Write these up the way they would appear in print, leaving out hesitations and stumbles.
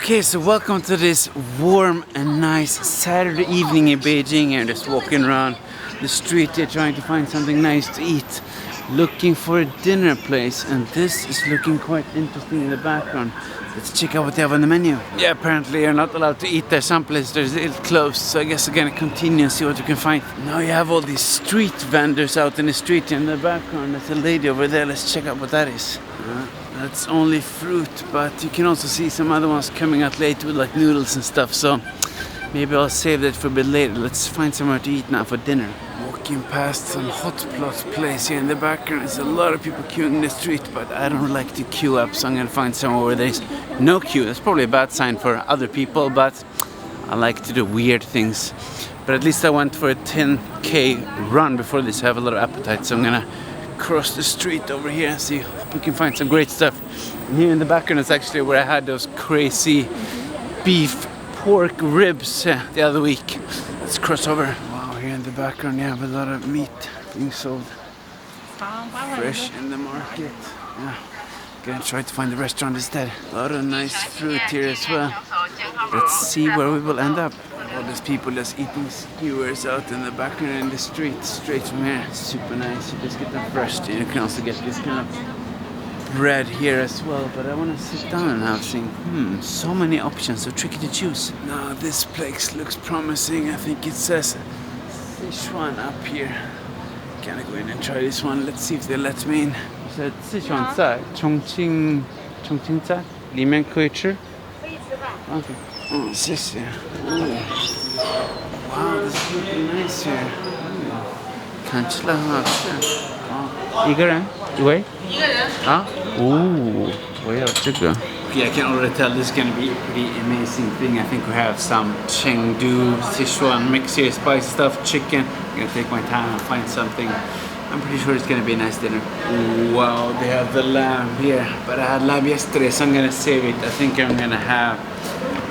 Okay, so welcome to this warm and nice Saturday evening in Beijing. I'm just walking around the street here trying to find something nice to eat, looking for a dinner place, and this is looking quite interesting in the background. Let's check out what they have on the menu. Yeah, apparently you're not allowed to eat there. Some places it's closed, so I guess we're gonna continue and see what we can find. Now you have all these street vendors out in the street. In the background there's a lady over there. Let's check out what that is. That's only fruit, but you can also see some other ones coming out later with like noodles and stuff, so maybe I'll save that for a bit later. Let's find somewhere to eat now for dinner. Walking past some hot pot place here in the background. There's a lot of people queuing in the street, but I don't like to queue up, so I'm gonna find somewhere where there's no queue. That's probably a bad sign for other people, but I like to do weird things. But at least I went for a 10K run before this. I have a lot of appetite, so I'm gonna cross the street over here and see if we can find some great stuff. And here in the background is actually where I had those crazy beef pork ribs the other week. Let's cross over. Wow, here in the background you have a lot of meat being sold fresh in the market. Yeah, gonna try to find the restaurant instead. A lot of nice fruit here as well. Let's see where we will end up. All these people just eating skewers out in the background in the street, straight from here. Super nice. You just get them fresh. You can also get this kind of bread here as well. But I want to sit down and have seen. So many options, so tricky to choose. Now this place looks promising. I think it says SICHUAN up here. Gonna go in and try this one. Let's see if they let me in. You said SICHUAN 菜, Chongqing 菜, 里面可以吃? Okay. Oh, it's this here. Wow, this is looking nice here. 看起来很好吃。一个人？一位？一个人。啊？哦，我要这个。Yeah, I can already tell this is going to be a pretty amazing thing. I think we have some Chengdu, Sichuan mix here, spicy stuff, chicken. I'm going to take my time and find something. I'm pretty sure it's going to be a nice dinner. Wow, they have the lamb here. But I had lamb yesterday, so I'm going to save it. I think I'm going to have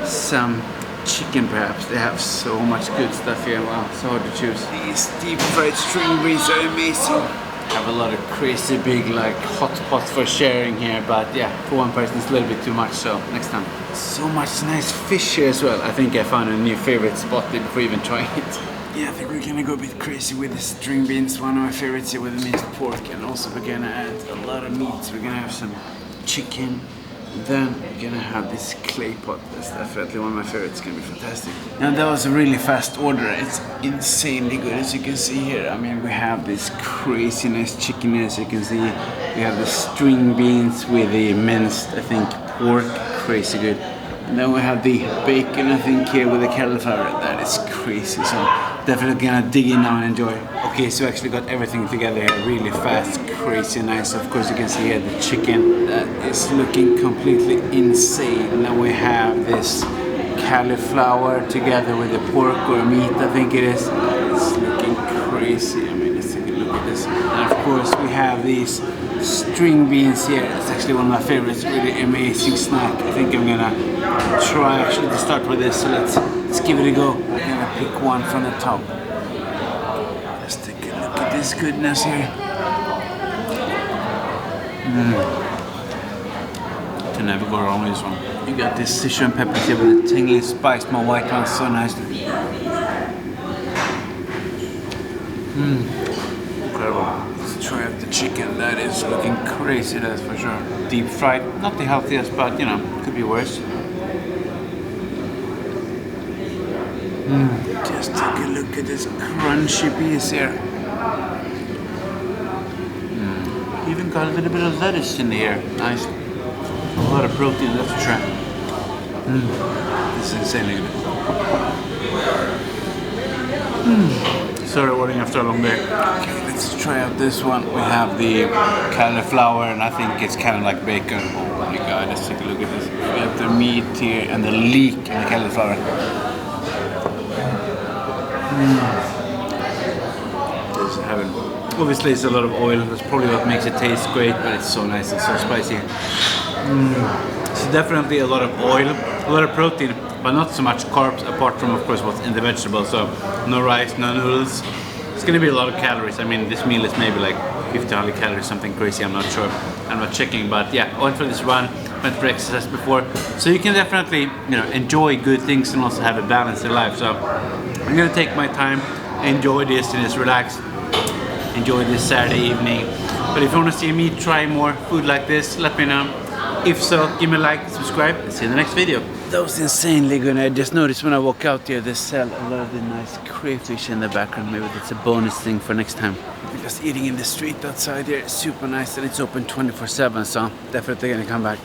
some chicken perhaps. They have so much good stuff here. Wow, so hard to choose. These deep fried string beans are amazing. Have a lot of crazy big like hot pots for sharing here, but yeah, for one person it's a little bit too much, so next time. So much nice fish here as well. I think I found a new favorite spot before even trying it. Yeah, I think we're gonna go a bit crazy with the string beans, one of my favorites here with the minced pork, and also we're gonna add a lot of meats. We're gonna have some chicken, then we're gonna have this clay pot. That's definitely one of my favorites. It's gonna be fantastic. And that was a really fast order. It's insanely good, as you can see here. I mean, we have this crazy nice chicken here, as you can see. We have the string beans with the minced, I think, pork, crazy good. And then we have the bacon, I think, here with the cauliflower. That is crazy. So definitely gonna dig in now and enjoy. Okay, so we actually got everything together here really fast, crazy nice. Of course, you can see here the chicken that is looking completely insane. And then we have this cauliflower together with the pork or meat, I think it is. It's looking crazy. I mean, let's take a look at this. And of course, we have these string beans here. It's actually one of my favorites. Really amazing snack. I think I'm gonna try actually to start with this. So let's give it a go. I'm gonna pick one from the top. Let's take a look at this goodness here. Can never go wrong with this one. You got this Sichuan peppers here with the tingly spice. My white one's so nice. Incredible. Let's try out the chicken. That is looking crazy, that's for sure. Deep fried, not the healthiest, but you know, could be worse. Just take a look at this crunchy piece here. Even got a little bit of lettuce in the air. Nice. A lot of protein, that's for sure. This is insanely good. Sorry, ordering after a long day. Okay, let's try out this one. We have the cauliflower, and I think it's kind of like bacon. Oh my god, let's take a look at this. We have the meat here and the leek in the cauliflower. This is heaven. Obviously, it's a lot of oil. That's probably what makes it taste great, but it's so nice and so spicy. It's definitely a lot of oil, a lot of protein, but not so much carbs, apart from, of course, what's in the vegetables. So no rice, no noodles. It's gonna be a lot of calories. I mean, this meal is maybe like 50-100 calories, something crazy. I'm not sure. I'm not checking, but yeah, I went for this run. went for exercise before. So you can definitely, you know, enjoy good things and also have a balance in life. So I'm gonna take my time, enjoy this and just relax, enjoy this Saturday evening. But if you want to see me try more food like this, let me know. If so, give me a like, subscribe, and see you in the next video. That was insanely good. I just noticed when I walk out here, they sell a lot of the nice crayfish in the background. Maybe that's a bonus thing for next time. Because eating in the street outside here is super nice, and it's open 24/7, so definitely gonna come back.